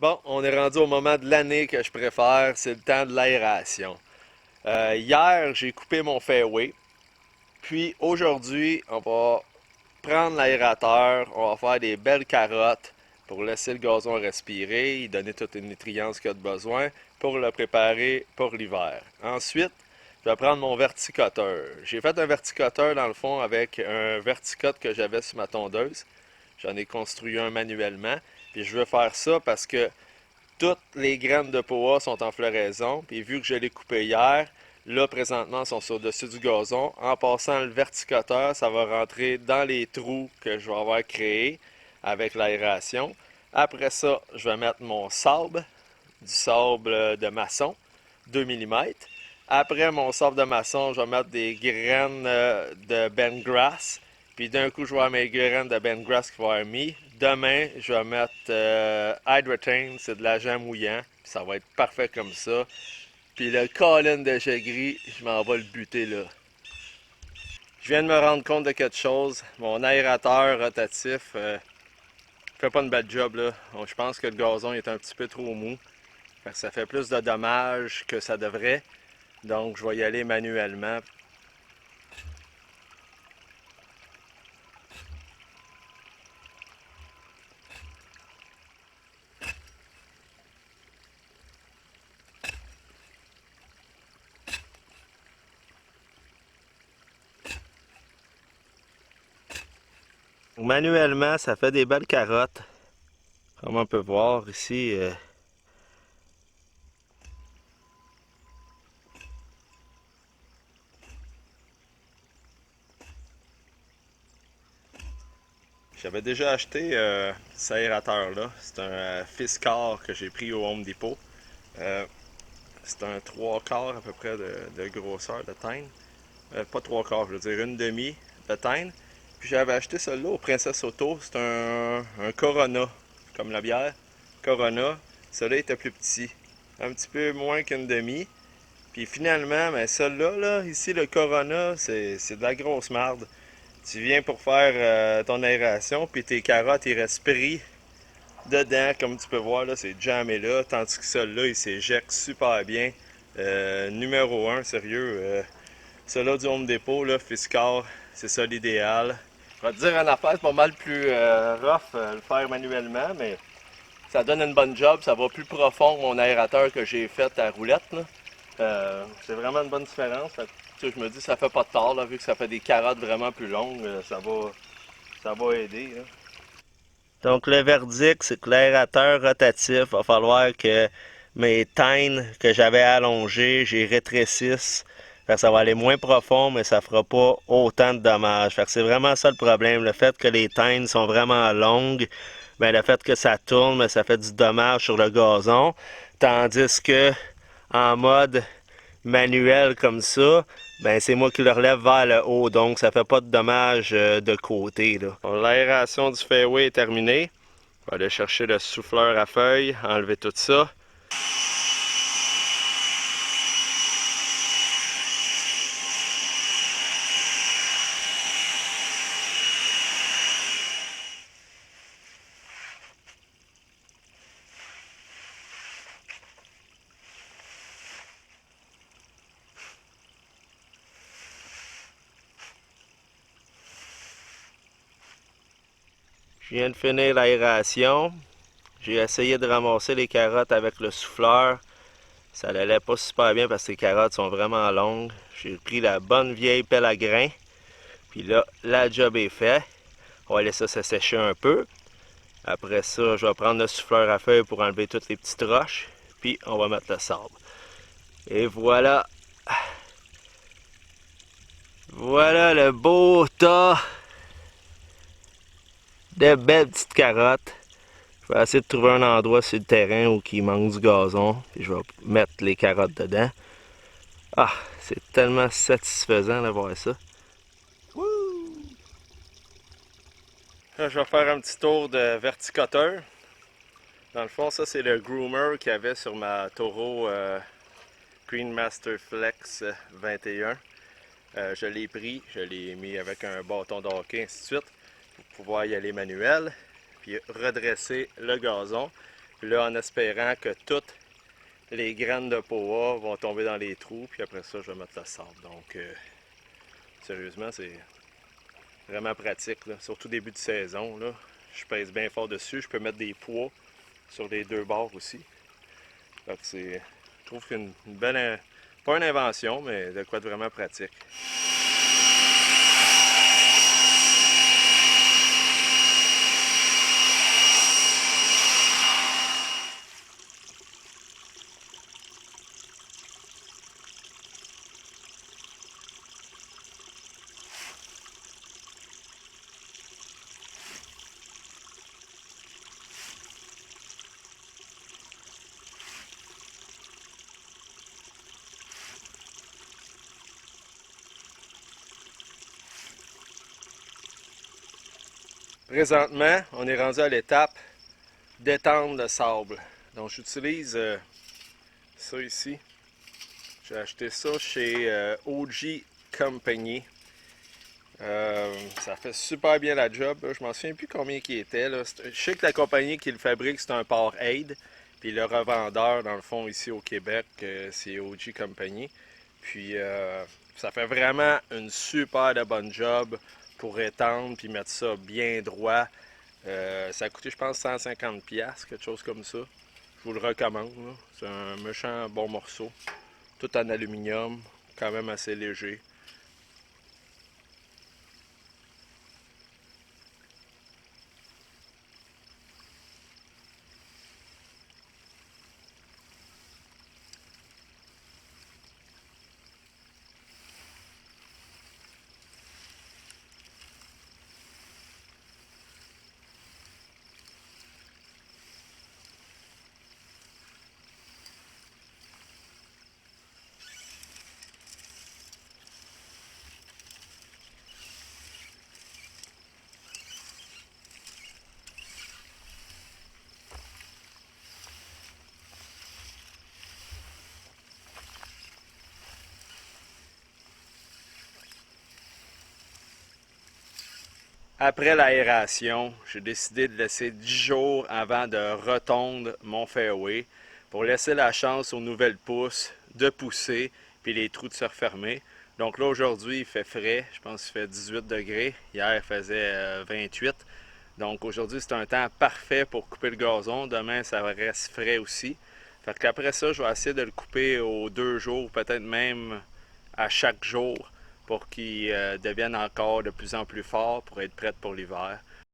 Bon, on est rendu au moment de l'année que je préfère, c'est le temps de l'aération. Hier, j'ai coupé mon fairway, puis aujourd'hui, on va prendre l'aérateur, on va faire des belles carottes pour laisser le gazon respirer, y donner toute une nutrience qu'il a de besoin pour le préparer pour l'hiver. Ensuite, je vais prendre mon verticoteur. J'ai fait un verticoteur dans le fond avec un verticote que j'avais sur ma tondeuse. J'en ai construit un manuellement. Puis je veux faire ça parce que toutes les graines de poa sont en floraison. Puis vu que je l'ai coupé hier, là présentement, sont sur le dessus du gazon. En passant le verticoteur, ça va rentrer dans les trous que je vais avoir créés avec l'aération. Après ça, je vais mettre mon sable, du sable de maçon, 2 mm. Après mon sable de maçon, je vais mettre des graines de Bentgrass. Puis d'un coup, je vais avoir mes graines de Bentgrass qui vont être mis. Demain, je vais mettre Hydrotain, c'est de l'agent mouillant. Puis ça va être parfait comme ça. Puis le colin de jet gris, je m'en vais le buter là. Je viens de me rendre compte de quelque chose. Mon aérateur rotatif fait pas une belle job là. Donc, je pense que le gazon est un petit peu trop mou. Fait que ça fait plus de dommages que ça devrait. Donc je vais y aller manuellement. Manuellement, ça fait des belles carottes. Comme on peut voir ici. J'avais déjà acheté cet aérateur-là. C'est un Fiskar que j'ai pris au Home Depot. Euh, c'est un 3 quarts à peu près de grosseur de tine. Pas 3 quarts, je veux dire une demi de tine. Puis j'avais acheté celui-là au Princess Auto. C'est un Corona, comme la bière. Corona. Celui-là était plus petit. Un petit peu moins qu'une demi. Puis finalement, ben celui-là, là, ici, le Corona, c'est de la grosse marde. Tu viens pour faire ton aération, puis tes carottes, ils restent pris dedans, comme tu peux voir, là, c'est jamais là. Tandis que celui-là, il s'éjecte super bien. Numéro un, sérieux. Celui-là du Home Depot, là, Fiskar, c'est ça l'idéal. Je vais te dire en affaire, c'est pas mal plus rough le faire manuellement, mais ça donne une bonne job. Ça va plus profond que mon aérateur que j'ai fait à roulette, là. C'est vraiment une bonne différence. Fait que, tu sais, je me dis ça fait pas de tort, là, vu que ça fait des carottes vraiment plus longues, ça va aider. Là. Donc le verdict, c'est que l'aérateur rotatif, va falloir que mes tines que j'avais allongées, j'y rétrécisse. Fait que ça va aller moins profond, mais ça fera pas autant de dommages. Fait que c'est vraiment ça le problème. Le fait que les tines sont vraiment longues, ben le fait que ça tourne, ben, ça fait du dommage sur le gazon. Tandis que en mode manuel comme ça, ben c'est moi qui le relève vers le haut, donc ça fait pas de dommages de côté. L'aération du fairway est terminée. On va aller chercher le souffleur à feuilles, enlever tout ça. Je viens de finir l'aération. J'ai essayé de ramasser les carottes avec le souffleur. Ça n'allait pas super bien parce que les carottes sont vraiment longues. J'ai pris la bonne vieille pelle à grains. Puis là, la job est faite. On va laisser ça sécher un peu. Après ça, je vais prendre le souffleur à feuilles pour enlever toutes les petites roches. Puis on va mettre le sable. Et voilà. Voilà le beau tas de belles petites carottes. Je vais essayer de trouver un endroit sur le terrain où il manque du gazon. Puis je vais mettre les carottes dedans. Ah, c'est tellement satisfaisant de voir ça. Là, je vais faire un petit tour de verticoteur. Dans le fond, ça c'est le groomer qu'il y avait sur ma Toro Green Master Flex 21. Je l'ai pris, je l'ai mis avec un bâton de hockey, ainsi de suite, pour pouvoir y aller manuel, puis redresser le gazon. Puis là, en espérant que toutes les graines de poa vont tomber dans les trous, puis après ça, je vais mettre le sable. Donc, sérieusement, c'est vraiment pratique, là. Surtout début de saison, là. Je pèse bien fort dessus. Je peux mettre des poids sur les deux bords aussi. Fait que c'est, je trouve qu'une belle, pas une invention, mais de quoi de vraiment pratique. Présentement, on est rendu à l'étape d'étendre le sable. Donc j'utilise ça ici. J'ai acheté ça chez OG Company. Ça fait super bien la job. Là. Je m'en souviens plus combien qui était. Là. Je sais que la compagnie qui le fabrique, c'est un port Aid. Puis le revendeur, dans le fond, ici au Québec, c'est OG Company. Puis ça fait vraiment une super de bonne job pour étendre puis mettre ça bien droit. Ça a coûté, je pense, 150$, quelque chose comme ça. Je vous le recommande. C'est un méchant bon morceau. Tout en aluminium, quand même assez léger. Après l'aération, j'ai décidé de laisser 10 jours avant de retondre mon fairway pour laisser la chance aux nouvelles pousses de pousser puis les trous de se refermer. Donc là aujourd'hui il fait frais, je pense qu'il fait 18 degrés, hier il faisait 28. Donc aujourd'hui c'est un temps parfait pour couper le gazon, demain ça reste frais aussi. Fait qu'après ça je vais essayer de le couper aux 2 jours, peut-être même à chaque jour pour qu'il devienne encore de plus en plus fort pour être prêt pour l'hiver.